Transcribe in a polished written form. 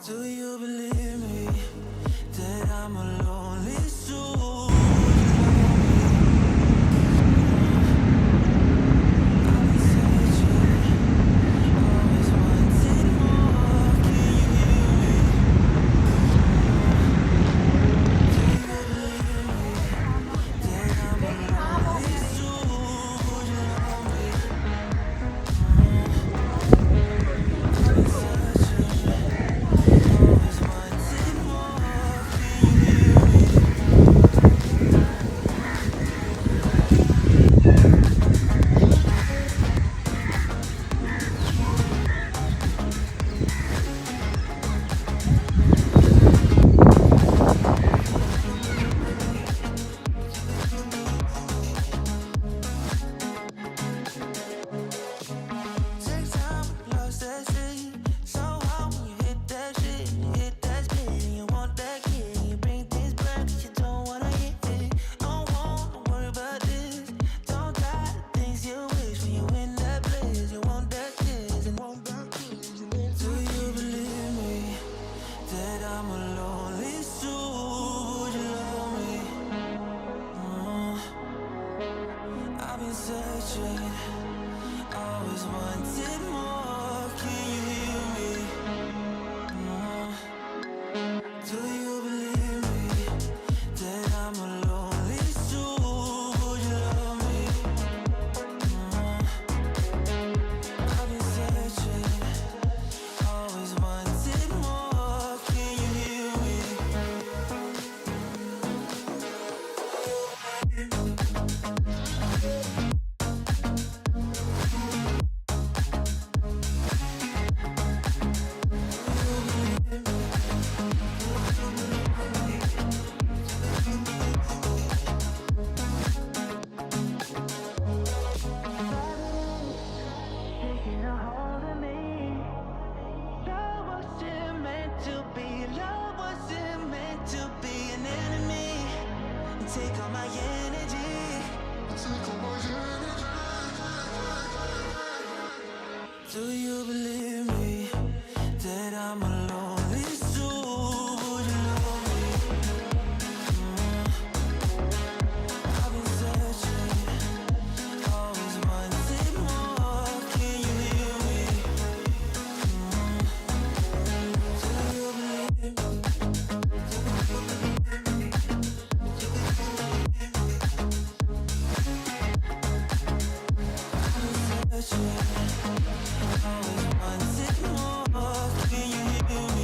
Do you believe me that I'm a lonely soul? I've been searching, always wanted more. Can you hear me? Do you believe me that I'm a lonely soul? Would you love me? I've been searching, always wanted more. Can you hear me? Take time, lost that shit. So hard when you hit that shit. Hit that split and you want that kid. You bring things back 'cause you don't wanna hit it. Don't wanna worry about this. Don't try the things you wish when you in that place. You want that kiss and want that kiss. Do you believe me that I'm a lonely soul? Would you love me? I've been searching, always wanted more. Can you hear